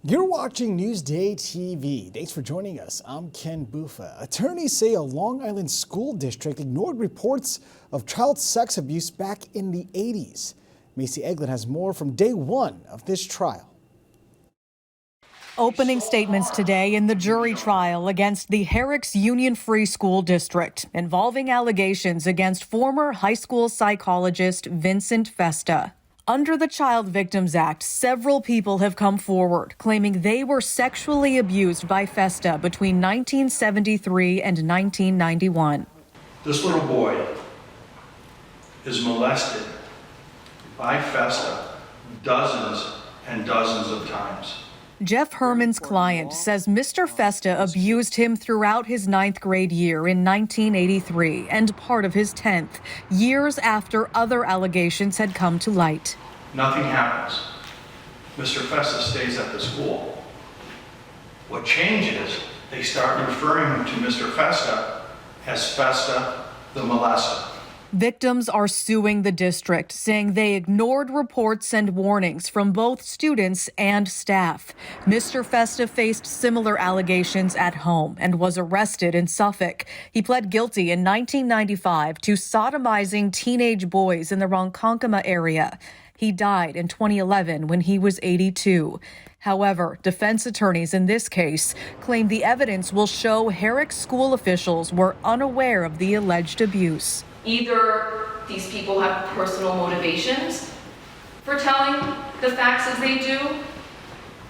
You're watching Newsday TV. Thanks for joining us. I'm Ken Bufa. Attorneys say a Long Island school district ignored reports of child sex abuse back in the 80s. Macy Eglin has more from day one of this trial. Opening statements today in the jury trial against the Herrick's Union Free School District involving allegations against former high school psychologist Vincent Festa. Under the Child Victims Act, several people have come forward claiming they were sexually abused by Festa between 1973 and 1991. This little boy is molested by Festa dozens and dozens of times. Jeff Herman's client says Mr. Festa abused him throughout his 9th grade year in 1983 and part of his 10th, years after other allegations had come to light. Nothing happens. Mr. Festa stays at the school. What changes, they start referring to Mr. Festa as Festa the molester. Victims are suing the district, saying they ignored reports and warnings from both students and staff. Mr. Festa faced similar allegations at home and was arrested in Suffolk. He pled guilty in 1995 to sodomizing teenage boys in the Ronkonkoma area. He died in 2011 when he was 82. However, defense attorneys in this case claim the evidence will show Herrick school officials were unaware of the alleged abuse. Either these people have personal motivations for telling the facts as they do,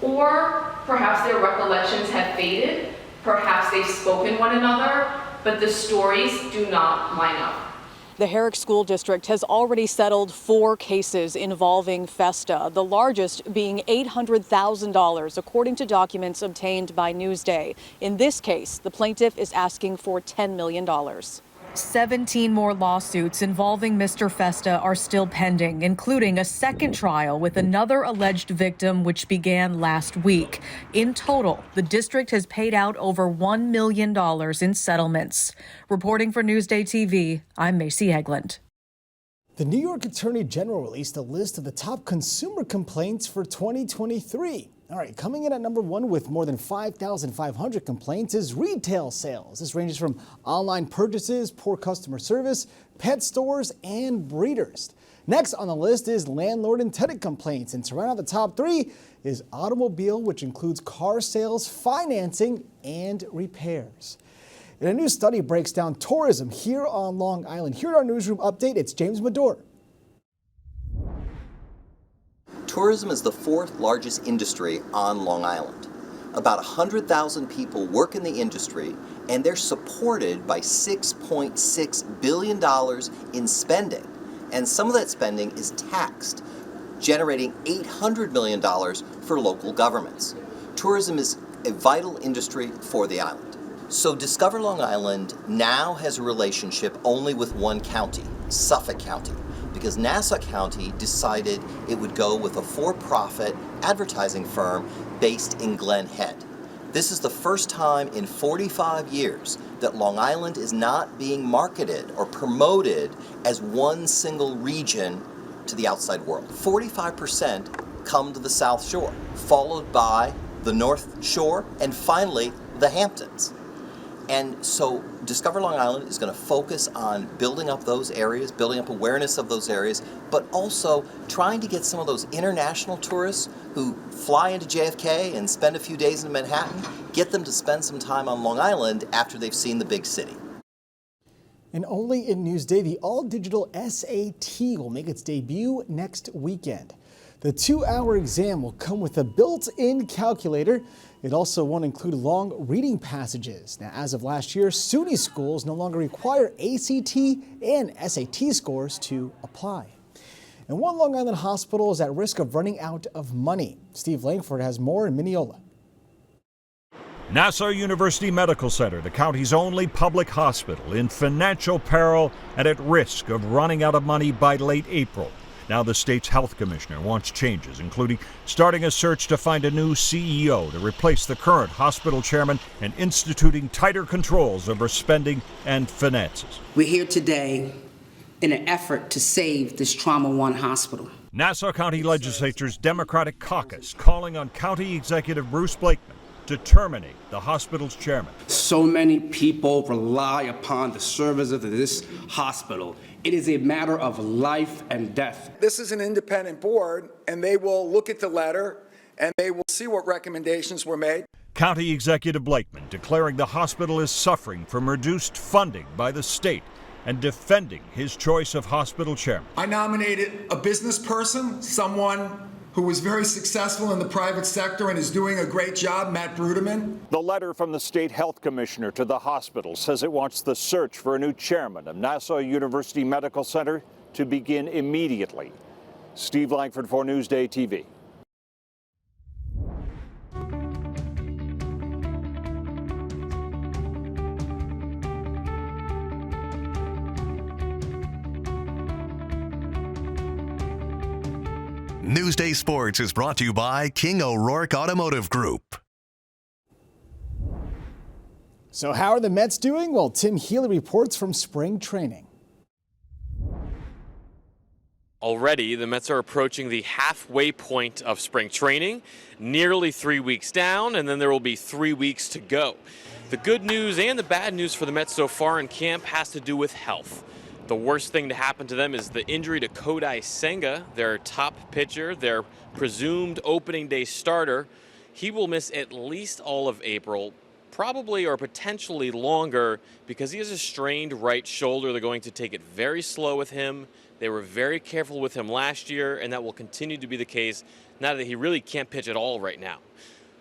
or perhaps their recollections have faded, perhaps they've spoken one another, but the stories do not line up. The Herrick School District has already settled 4 cases involving Festa, the largest being $800,000, according to documents obtained by Newsday. In this case, the plaintiff is asking for $10 million. 17 more lawsuits involving Mr. Festa are still pending, including a second trial with another alleged victim, which began last week. In total, the district has paid out over $1 million in settlements. Reporting for Newsday TV, I'm Macy Eglin. The New York Attorney General released a list of the top consumer complaints for 2023. All right, coming in at number 1 with more than 5,500 complaints is retail sales. This ranges from online purchases, poor customer service, pet stores, and breeders. Next on the list is landlord and tenant complaints. And to round out the top 3 is automobile, which includes car sales, financing, and repairs. And a new study breaks down tourism here on Long Island. Here at our newsroom update, it's James Medor. Tourism is the 4th largest industry on Long Island. About 100,000 people work in the industry, and they're supported by $6.6 billion in spending. And some of that spending is taxed, generating $800 million for local governments. Tourism is a vital industry for the island. So Discover Long Island now has a relationship only with one county, Suffolk County, because Nassau County decided it would go with a for-profit advertising firm based in Glen Head. This is the first time in 45 years that Long Island is not being marketed or promoted as one single region to the outside world. 45% come to the South Shore, followed by the North Shore, and finally the Hamptons. And so Discover Long Island is going to focus on building up those areas, building up awareness of those areas, but also trying to get some of those international tourists who fly into JFK and spend a few days in Manhattan, get them to spend some time on Long Island after they've seen the big city. And only in Newsday, the all-digital SAT will make its debut next weekend. The 2-hour exam will come with a built-in calculator. It also won't include long reading passages. Now, as of last year, SUNY schools no longer require ACT and SAT scores to apply. And one Long Island hospital is at risk of running out of money. Steve Langford has more in Mineola. Nassau University Medical Center, the county's only public hospital, in financial peril and at risk of running out of money by late April. Now the state's health commissioner wants changes, including starting a search to find a new CEO to replace the current hospital chairman and instituting tighter controls over spending and finances. We're here today in an effort to save this Trauma One hospital. Nassau County Legislature's Democratic caucus calling on County Executive Bruce Blakeman to terminate the hospital's chairman. So many people rely upon the services of this hospital. It is a matter of life and death. This is an independent board, and they will look at the letter and they will see what recommendations were made. County Executive Blakeman declaring the hospital is suffering from reduced funding by the state and defending his choice of hospital chairman. I nominated a business person, someone who was very successful in the private sector and is doing a great job, Matt Bruderman. The letter from the state health commissioner to the hospital says it wants the search for a new chairman of Nassau University Medical Center to begin immediately. Steve Langford for Newsday TV. Newsday Sports is brought to you by King O'Rourke Automotive Group. So how are the Mets doing? Well, Tim Healy reports from spring training. Already, the Mets are approaching the halfway point of spring training, nearly 3 weeks down, and then there will be 3 weeks to go. The good news and the bad news for the Mets so far in camp has to do with health. The worst thing to happen to them is the injury to Kodai Senga, their top pitcher, their presumed opening day starter. He will miss at least all of April, probably or potentially longer, because he has a strained right shoulder. They're going to take it very slow with him. They were very careful with him last year, and that will continue to be the case now that he really can't pitch at all right now.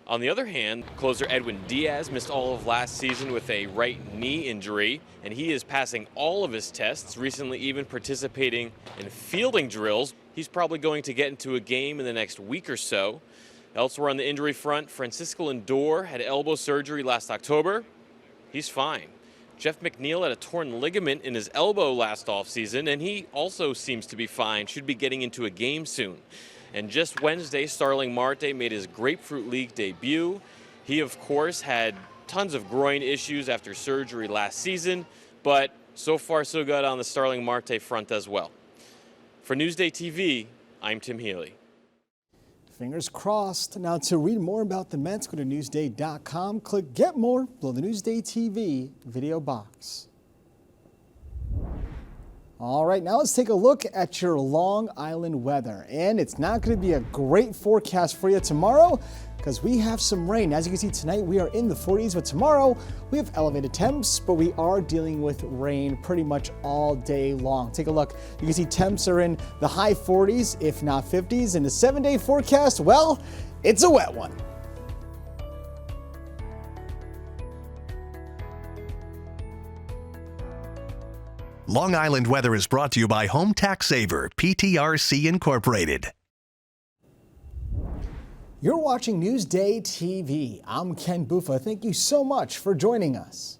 On the other hand, closer Edwin Diaz missed all of last season with a right knee injury, and he is passing all of his tests, recently even participating in fielding drills. He's probably going to get into a game in the next week or so. Elsewhere on the injury front, Francisco Lindor had elbow surgery last October. He's fine. Jeff McNeil had a torn ligament in his elbow last offseason, and he also seems to be fine, should be getting into a game soon. And just Wednesday, Starling Marte made his Grapefruit League debut. He, of course, had tons of groin issues after surgery last season, but so far so good on the Starling Marte front as well. For Newsday TV, I'm Tim Healy. Fingers crossed. Now, to read more about the Mets, go to Newsday.com. Click Get More below the Newsday TV video box. All right, now let's take a look at your Long Island weather. And it's not going to be a great forecast for you tomorrow because we have some rain. As you can see tonight, we are in the 40s, but tomorrow we have elevated temps, but we are dealing with rain pretty much all day long. Take a look. You can see temps are in the high 40s, if not 50s. And the 7-day forecast, well, it's a wet one. Long Island weather is brought to you by Home Tax Saver, PTRC Incorporated. You're watching Newsday TV. I'm Ken Buffa. Thank you so much for joining us.